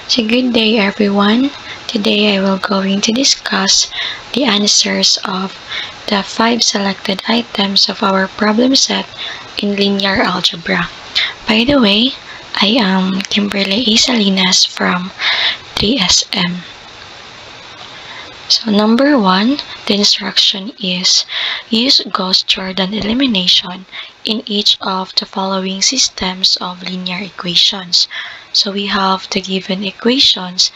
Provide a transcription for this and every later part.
So good day everyone. Today I will going to discuss the answers of the 5 selected items of our problem set in linear algebra. By the way, I am Kimberly A. Salinas from 3SM. So number 1, the instruction is use Gauss-Jordan elimination in each of the following systems of linear equations. So we have the given equations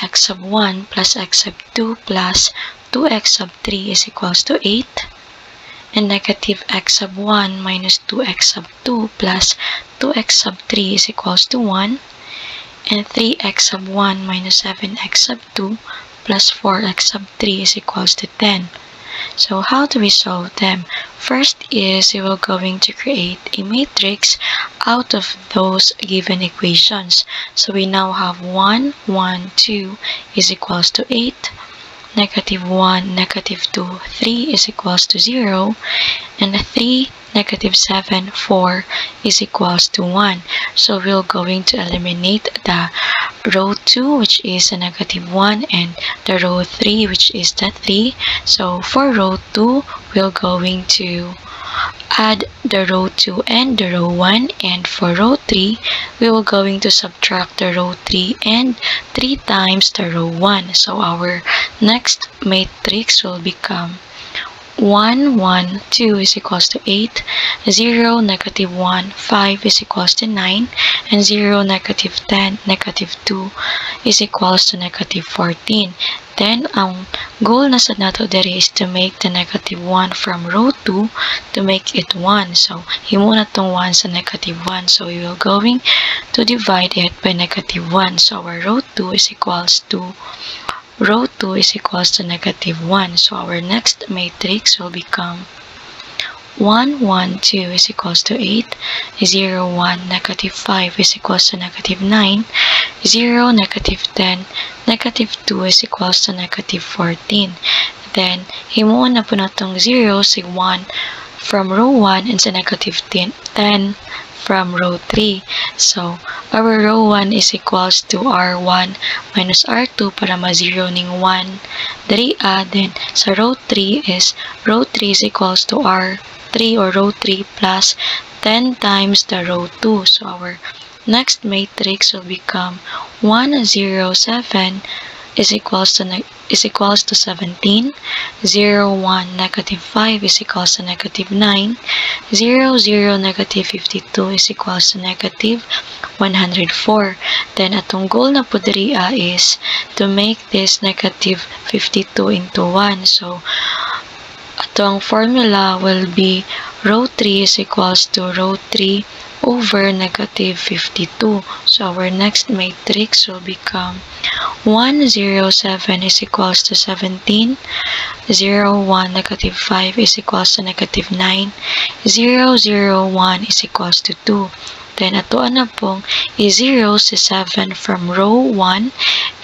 x sub 1 plus x sub 2 plus 2x sub 3 is equals to 8, and negative x sub 1 minus 2x sub 2 plus 2x sub 3 is equals to 1, and 3x sub 1 minus 7x sub 2 plus 4x sub 3 is equals to 10. So how do we solve them? First is we will going to create a matrix out of those given equations. So we now have 1, 1, 2 is equals to 8, negative 1, negative 2, 3 is equals to 0, and 3, negative 7, 4 is equals to 1. So we're going to eliminate the row 2, which is a negative 1, and the row 3, which is the 3. So for row 2, we're going to add the row 2 and the row 1, and for row 3, we will going to subtract the row 3 and 3 times the row 1. So our next matrix will become 1, 1, 2 is equals to 8, 0, negative 1, 5 is equals to 9, and 0, negative 10, negative 2 is equals to negative 14. Then, ang goal na sa nato dere is to make the negative 1 from row 2 to make it 1. So, himo na tong 1 sa negative 1. So, we will going to divide it by negative 1. So, our row 2 is equals to negative 1. So our next matrix will become 1, 1, 2 is equals to 8, 0, 1, negative 5 is equals to negative 9, 0, negative 10, negative 2 is equals to negative 14. Then, himuon na po na itong 0, sig 1 from row 1 and sa negative 10 from row 3. So, our row 1 is equals to R1 minus R2 para ma-0 ning 1 dari then sa row 3 is equals to R3 or row 3 plus 10 times the row 2. So, our next matrix will become 1, 0, 7 is equals to 17, 0, 1, negative 5 is equals to negative 9, 0, 0, negative 52 is equals to negative 104. Then, atong goal na po diri is to make this negative 52 into 1. So, atong formula will be row 3 is equals to row 3 over negative 52. So, our next matrix will become 1, 0, 7 is equals to 17, 0, 1, negative 5 is equals to negative 9, 0, 0, 1 is equals to 2. Then, atoan na pong i-0 si 7 from row 1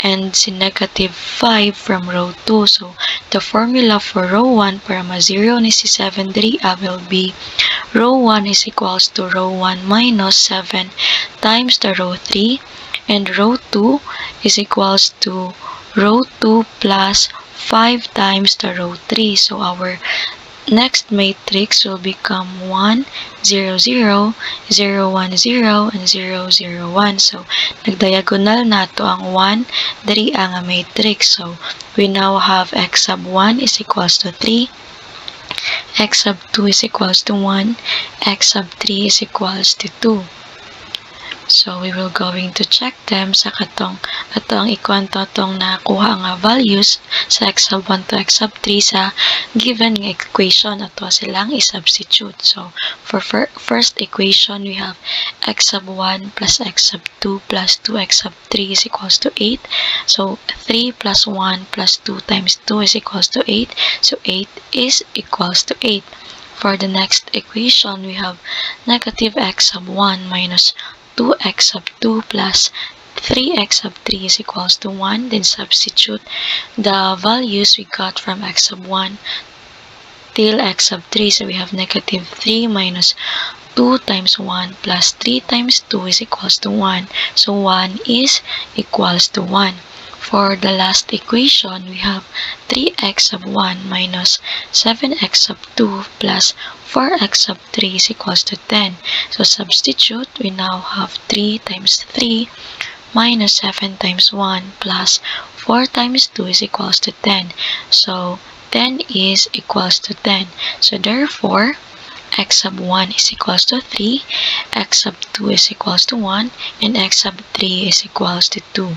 and si negative 5 from row 2. So, the formula for row 1 para ma-0 ni si 7 diri will be row 1 is equals to row 1 minus 7 times the row 3, and row 2 is equals to row 2 plus 5 times the row 3. So, our next matrix will become 1, 0, 0, 0, 1, 0, and 0, 0, 1. So, nagdiagonal nato ang 1 dari ang matrix. So, we now have x sub 1 is equals to 3, x sub 2 is equals to 1, x sub 3 is equals to 2. So, we will going to check them sa atong ikwento tong nakuha nga values sa x sub 1 to x sub 3 sa given equation ato silang i-substitute. So, for first equation, we have x sub 1 plus x sub 2 plus 2x sub 3 is equals to 8. So, 3 plus 1 plus 2 times 2 is equals to 8. So, 8 is equals to 8. For the next equation, we have negative x sub 1 minus 2x sub 2 plus 3x sub 3 is equals to 1. Then substitute the values we got from x sub 1 till x sub 3. So we have negative 3 minus 2 times 1 plus 3 times 2 is equals to 1. So 1 is equals to 1. For the last equation, we have 3x sub 1 minus 7x sub 2 plus 4x sub 3 is equals to 10. So substitute, we now have 3 times 3 minus 7 times 1 plus 4 times 2 is equals to 10. So 10 is equals to 10. So therefore, x sub 1 is equals to 3, x sub 2 is equals to 1, and x sub 3 is equals to 2.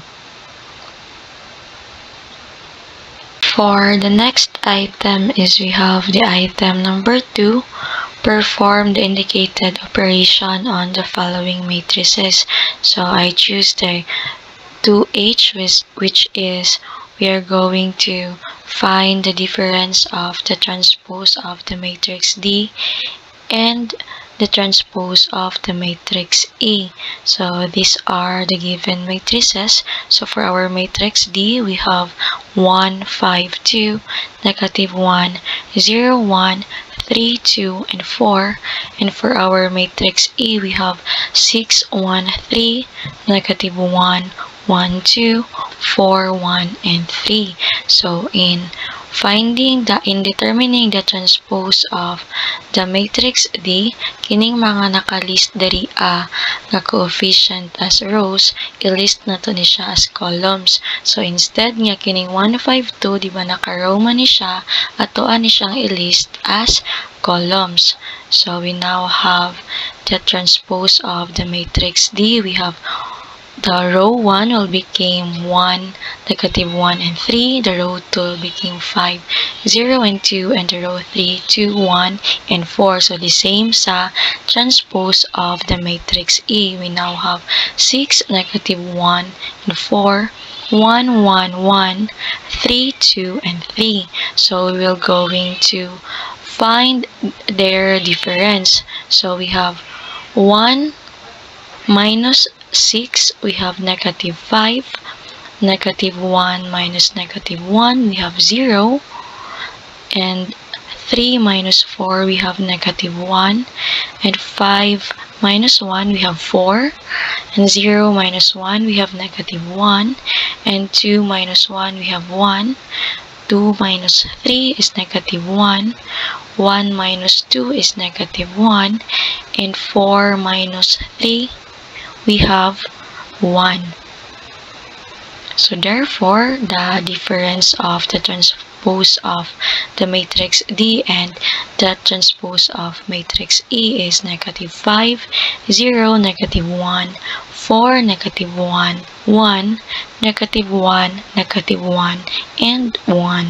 For the next item is we have the item number 2. Perform the indicated operation on the following matrices. So I choose the 2H, which is we are going to find the difference of the transpose of the matrix D and the transpose of the matrix E. So these are the given matrices. So for our matrix D, we have 1, 5, 2, negative 1, 0, 1, 3, 2, and 4. And for our matrix E, we have 6, 1, 3, negative 1, 1, 2, 4, 1, and 3. So in determining the transpose of the matrix D, kining mga nakalist diri nga coefficient as rows, i-list na to ni siya as columns. So instead nga kining 152, di ba naka-row man ni siya, atoan ni siyang i-list as columns. So we now have the transpose of the matrix D. We have the row 1 will become 1, negative 1, and 3. The row 2 became 5, 0, and 2. And the row 3, 2, 1, and 4. So the same sa transpose of the matrix E. We now have 6, negative 1, and 4, 1, 1, 1, 3, 2, and 3. So we will going to find their difference. So we have 1 minus 6, we have negative 5, negative 1 minus negative 1, we have 0, and 3 minus 4, we have negative 1, and 5 minus 1, we have 4, and 0 minus 1, we have negative 1, and 2 minus 1, we have 1, 2 minus 3 is negative 1, 1 minus 2 is negative 1, and 4 minus 3, we have 1. So therefore, the difference of the transpose of the matrix D and the transpose of matrix E is negative 5, 0, negative 1, 4, negative 1, 1, negative 1, negative 1, and 1.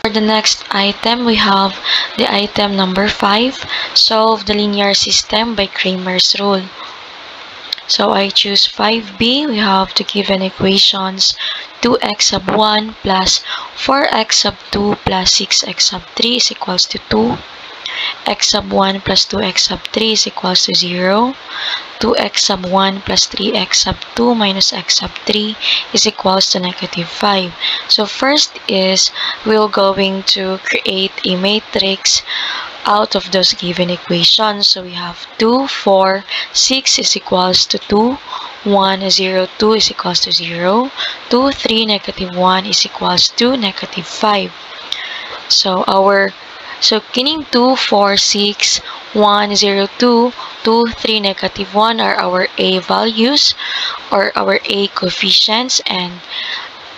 For the next item, we have the item number 5, solve the linear system by Cramer's rule. So I choose 5B. We have the given equations 2x sub 1 plus 4x sub 2 plus 6x sub 3 is equals to 2. X sub 1 plus 2x sub 3 is equals to 0. 2x sub 1 plus 3x sub 2 minus x sub 3 is equals to negative 5. So first is we're going to create a matrix out of those given equations. So we have 2, 4, 6 is equals to 2, 1, 0, 2 is equals to 0, 2, 3, negative 1 is equals to negative 5. So kining 2, 4, 6, 1, 0, 2, 2, 3, negative 1 are our A values or our A coefficients, and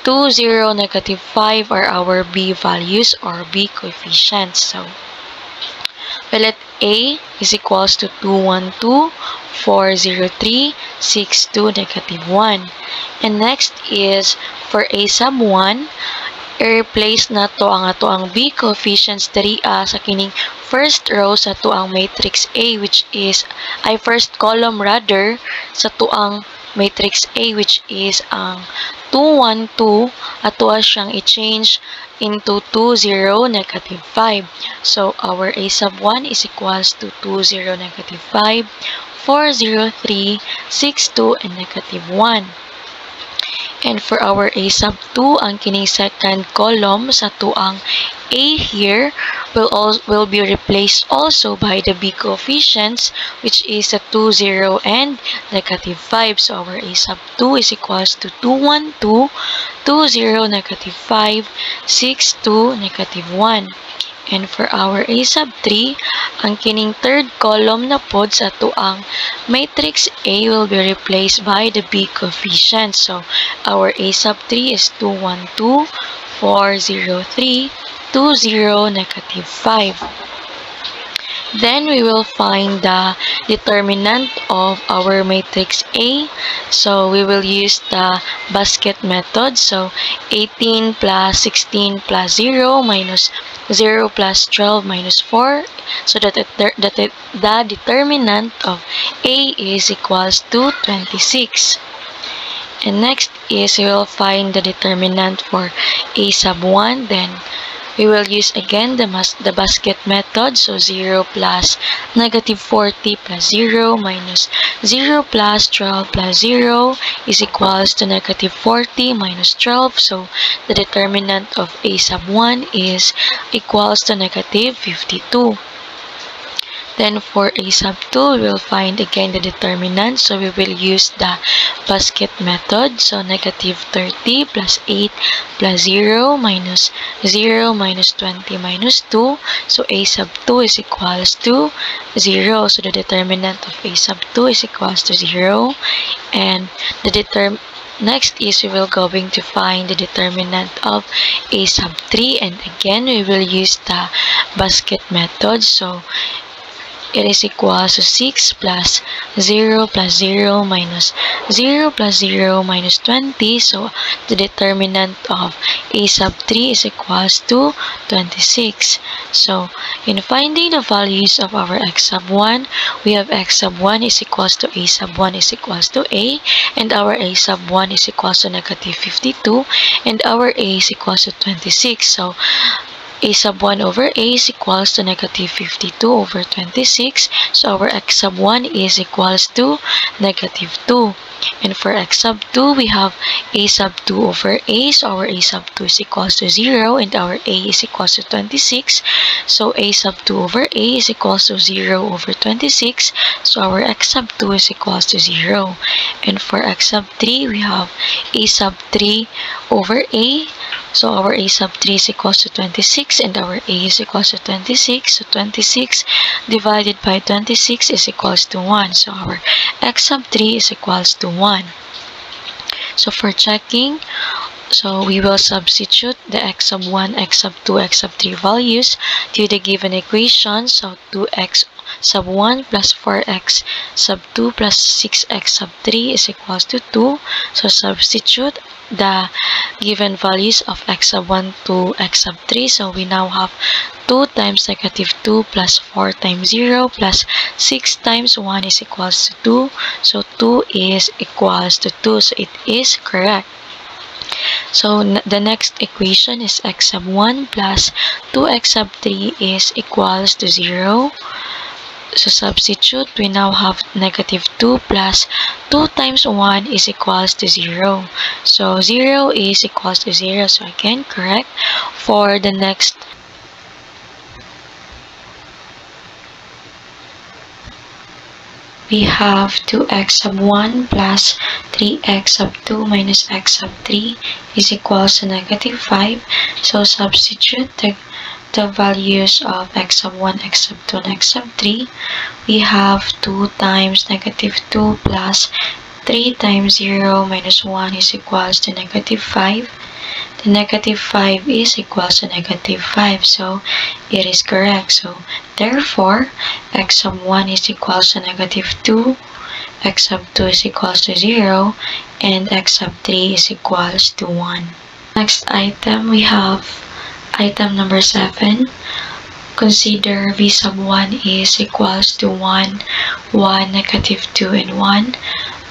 2, 0, negative 5 are our B values or B coefficients. So we let A is equals to 2, 1, 2, 4, 0, 3, 6, 2, negative 1. And next is for A sub 1, i-replace na to ang B coefficients diri sa kining first row sa tuang matrix A, which is first column rather sa tuang matrix A, which is ang 2, 1, 2 ato siyang i-change into 2, 0, negative 5. So our A sub 1 is equals to 2, 0, negative 5, 4, 0, 3, 6, 2, and negative 1. And for our A sub 2, ang kining second column sa tuang A here will be replaced also by the B coefficients, which is a 2, 0, and negative 5. So our A sub 2 is equals to 2, 1, 2, 2, 0, negative 5, 6, 2, negative 1. And for our A sub 3, ang kining third column na pod sa tuang matrix A will be replaced by the B coefficient. So our A sub 3 is 2, 1, 2, 4, 0, 3, 2, 0, negative 5. Then we will find the determinant of our matrix A. So we will use the basket method. So 18 plus 16 plus 0 minus 0 plus 12 minus 4. So that the determinant of A is equals to 26. And next is we will find the determinant for A sub 1. Then we will use again the basket method. So 0 plus negative 40 plus 0 minus 0 plus 12 plus 0 is equals to negative 40 minus 12. So the determinant of A sub 1 is equals to negative 52. Then for A sub 2, we will find again the determinant. So we will use the basket method. So negative 30 plus 8 plus 0 minus 0 minus 20 minus 2. So A sub 2 is equals to 0. So the determinant of A sub 2 is equals to 0. And the next is we will going to find the determinant of A sub 3. And again, we will use the basket method. So it is equals to 6 plus 0 plus 0 minus 0 plus 0 minus 20. So the determinant of A sub 3 is equals to 26. So in finding the values of our x sub 1, we have x sub 1 is equals to A sub 1 is equals to A, and our A sub 1 is equals to negative 52, and our A is equals to 26. So A sub 1 over A is equals to negative 52 over 26. So our x sub 1 is equals to negative 2. And for x sub 2, we have A sub 2 over A. So our A sub 2 is equals to 0, and our A is equals to 26. So A sub 2 over A is equals to 0 over 26. So our x sub 2 is equals to 0. And for x sub 3, we have A sub 3 over A. So our A sub 3 is equals to 26, and our A is equals to 26. So 26 divided by 26 is equals to 1. So our x sub 3 is equals to 1. So for checking, so we will substitute the x sub 1, x sub 2, x sub 3 values to the given equation. So 2x sub 1 plus 4x sub 2 plus 6x sub 3 is equals to 2. So substitute the given values of x sub 1 to x sub 3. So we now have 2 times negative 2 plus 4 times 0 plus 6 times 1 is equals to 2. So 2 is equals to 2. So it is correct. So the next equation is x sub 1 plus 2x sub 3 is equals to 0. So substitute, we now have negative 2 plus 2 times 1 is equals to 0. So 0 is equals to 0. So again, correct. For the next, we have 2x sub 1 plus 3x sub 2 minus x sub 3 is equals to negative 5. So substitute the values of x sub 1, x sub 2, and x sub 3. We have 2 times negative 2 plus 3 times 0 minus 1 is equals to negative 5. The negative 5 is equals to negative 5. So it is correct. So therefore, x sub 1 is equals to negative 2, x sub 2 is equals to 0, and x sub 3 is equals to 1. Next item, we have item number 7. Consider v sub 1 is equals to 1, 1, negative 2, and 1.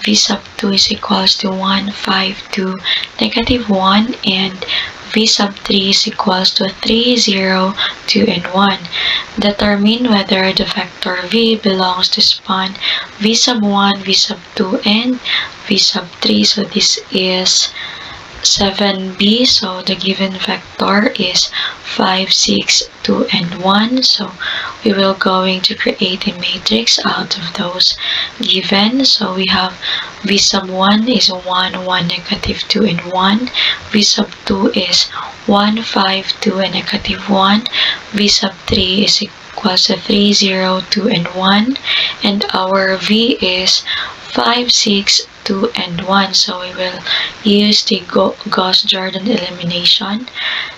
V sub 2 is equals to 1, 5, 2, negative 1, and v sub 3 is equals to 3, 0, 2, and 1. Determine whether the vector v belongs to span v sub 1, v sub 2, and v sub 3. So this is 7b, so the given vector is 5, 6, 2, and 1. So we will going to create a matrix out of those given. So we have v sub 1 is 1, 1, negative 2, and 1. V sub 2 is 1, 5, 2, and negative 1. V sub 3 is equals to 3, 0, 2, and 1. And our v is 5, 6, 2, and 1. So we will use the Gauss-Jordan elimination.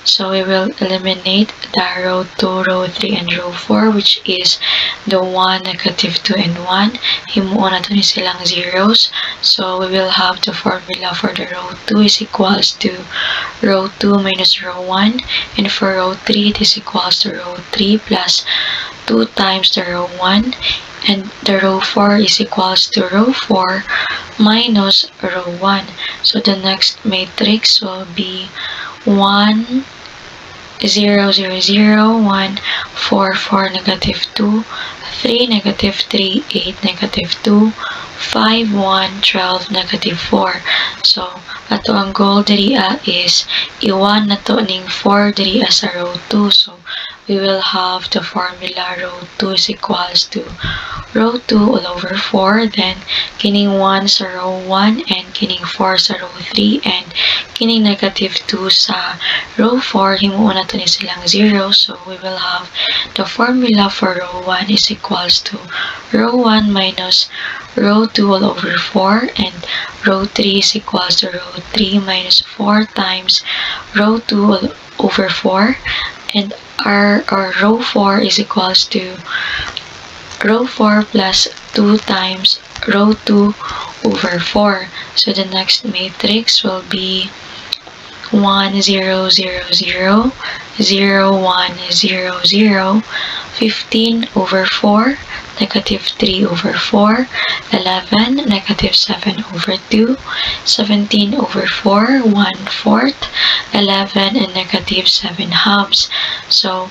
So we will eliminate the row 2, row 3, and row 4, which is the 1, negative 2, and 1. Himuon na to ni silang zeros. So we will have the formula for the row 2 is equals to row 2 minus row 1. And for row 3, it is equals to row 3 plus 2 times the row 1. And the row 4 is equals to row 4 minus row 1. So the next matrix will be 1, 0, 0, 0, 1, 4, 4, negative 2, 3, negative 3, 8, negative 2, 5, 1, 12, negative 4. So, ato ang goal diriya is iwan na to ning 4 diriya sa row 2. So, we will have the formula row 2 is equals to row 2 all over 4, then kining 1 sa row 1, and kining 4 sa row 3, and kining negative 2 sa row 4, himuon na to ni silang 0. So we will have the formula for row 1 is equals to row 1 minus row 2 all over 4, and row 3 is equals to row 3 minus 4 times row 2 all over 4, and our row 4 is equals to row 4 plus 2 times row 2 over 4. So the next matrix will be 1, 0, 0, 0, 0, 1, 0, 0, 15 over 4, negative 3 over 4, 11, negative 7 over 2, 17 over 4, 1/4, 11, and negative 7 halves. So,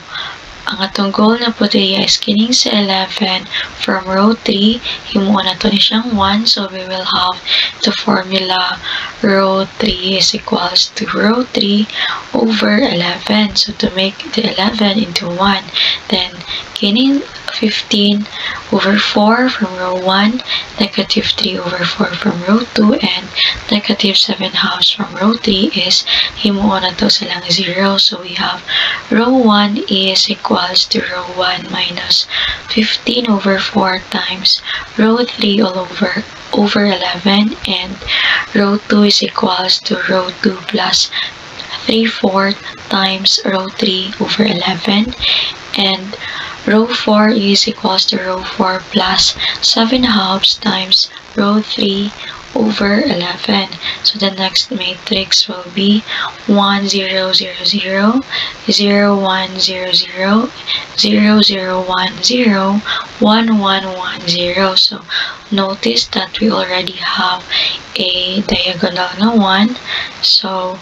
ang atong goal na po dito is kining sa 11 from row 3, himuon na to ni siyang 1. So, we will have the formula row 3 is equals to row 3 over 11. So, to make the 11 into 1, then kining 15 over 4 from row 1, negative 3 over 4 from row 2, and negative 7 halves from row 3 is himuon na to silang 0. So we have row 1 is equals to row 1 minus 15 over 4 times row 3 all over 11, and row 2 is equals to row 2 plus 3/4 times row 3 over 11, and row 4 is equals to row 4 plus 7 halves times row 3 over 11. So the next matrix will be 1, 0, 0, 0, 0, 1, 0, 0, 0, 0, 1, 0, 1, 1, 1, 0. So notice that we already have a diagonal na 1. So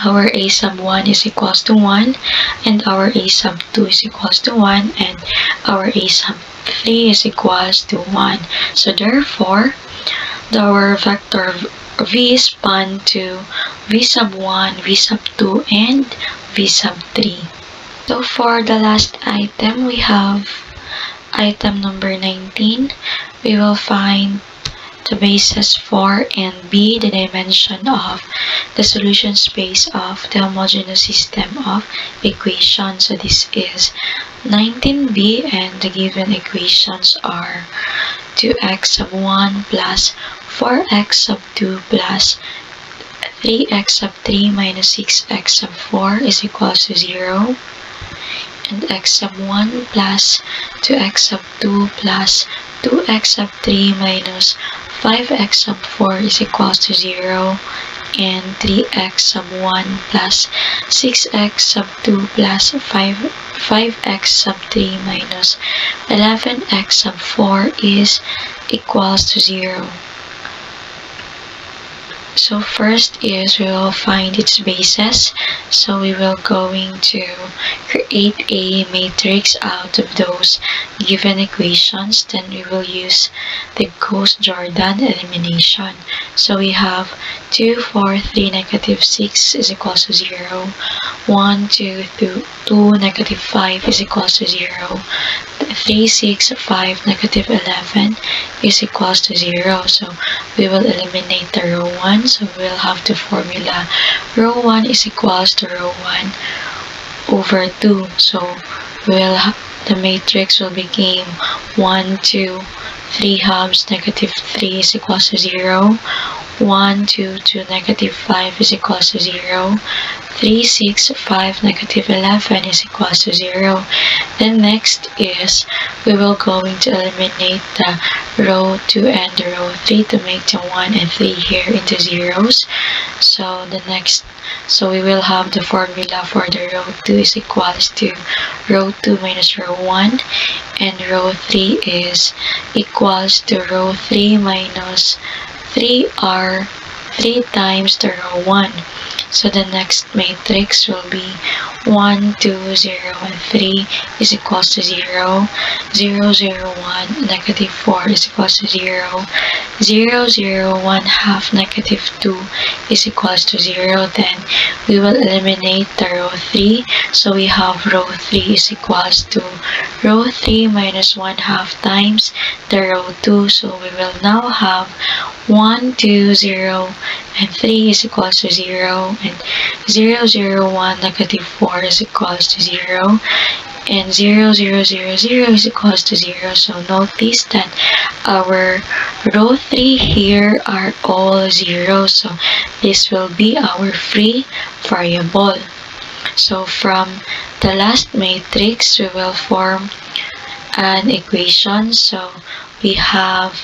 our a sub 1 is equals to 1, and our a sub 2 is equals to 1, and our a sub 3 is equals to 1. So therefore, our vector v span to v sub 1, v sub 2, and v sub 3. So for the last item, we have item number 19. We will find the basis for and b the dimension of the solution space of the homogeneous system of equations. So this is 19b, and the given equations are 2x sub 1 plus 4x sub 2 plus 3x sub 3 minus 6x sub 4 is equals to 0, and x sub 1 plus 2x sub 2 plus 2x sub 3 minus 5x sub 4 is equals to 0, and 3x sub 1 plus 6x sub 2 plus 5x sub 3 minus 11x sub 4 is equals to 0. So first is we will find its bases. So we will going to create a matrix out of those given equations. Then we will use the Gauss-Jordan elimination. So we have 2, 4, 3, negative 6 is equals to 0. 1, 2, 2, negative 5 is equals to 0. 3, 6, 5, negative 11 is equals to 0. So we will eliminate the row 1. So we'll have the formula row 1 is equals to row 1 over 2. So the matrix will become 1, 2, 3 halves, negative 3 is equals to 0. 1, 2, 2, negative 5 is equals to 0. 3, 6, 5, negative 11 is equals to 0. Then next is we will going to eliminate the row 2 and the row 3 to make the 1 and 3 here into zeros. So we will have the formula for the row 2 is equals to row 2 minus row 1, and row 3 is equals to row 3 minus 3 times the row 1. So the next matrix will be 1, 2, 0, and 3 is equals to 0. 0, 0, 1, negative 4 is equals to 0. 0, 0, 1 half, negative 2 is equals to 0. Then we will eliminate the row 3. So we have row 3 is equals to row 3 minus 1 half times the row 2. So we will now have 1, 2, 0, and 3 is equals to 0, and 0, 0, 1, negative 4 is equals to 0, and 0, 0, 0, 0 is equals to 0. So notice that our row 3 here are all 0. So this will be our free variable. So from the last matrix, we will form an equation. So we have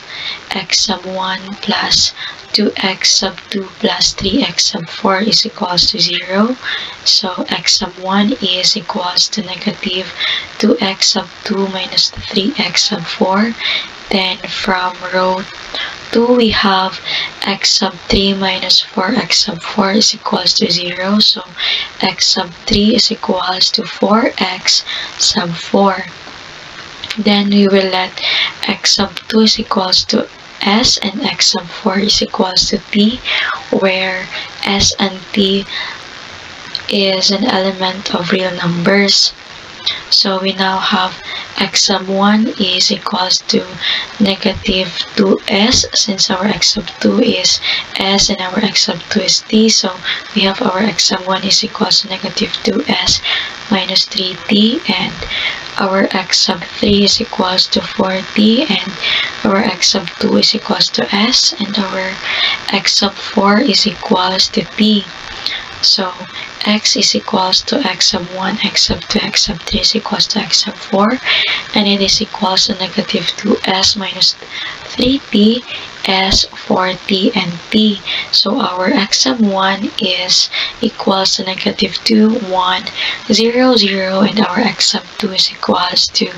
x sub 1 plus 2x sub 2 plus 3x sub 4 is equals to 0. So x sub 1 is equals to negative 2x sub 2 minus 3x sub 4. Then from row 2 we have x sub 3 minus 4x sub 4 is equals to 0. So x sub 3 is equals to 4x sub 4. Then we will let x sub 2 is equals to s and x sub 4 is equals to t, where s and t is an element of real numbers. So we now have x sub 1 is equals to negative 2s, since our x sub 2 is s and our x sub 2 is t. So we have our x sub 1 is equals to negative 2s minus 3t, and our x sub 3 is equals to 4t, and our x sub 2 is equals to s, and our x sub 4 is equals to t. So x is equals to x sub 1, x sub 2, x sub 3 is equals to x sub 4, and it is equals to negative 2s minus 3t, s, 4t, and t. So our x sub 1 is equals to negative 2, 1, 0, 0, and our x sub 2 is equals to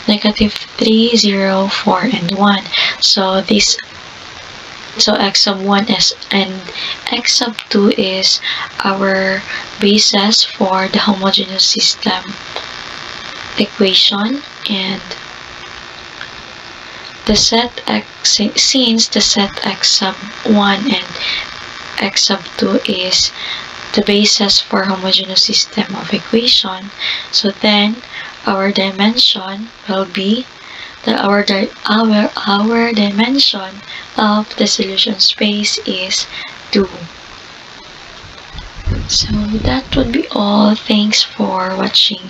negative 3, 0, 4, and 1. So x sub 1 is and x sub 2 is our basis for the homogeneous system equation, and the set x, since the set x sub 1 and x sub 2 is the basis for homogeneous system of equation, so then our dimension will be our dimension of the solution space is 2. So that would be all. Thanks for watching.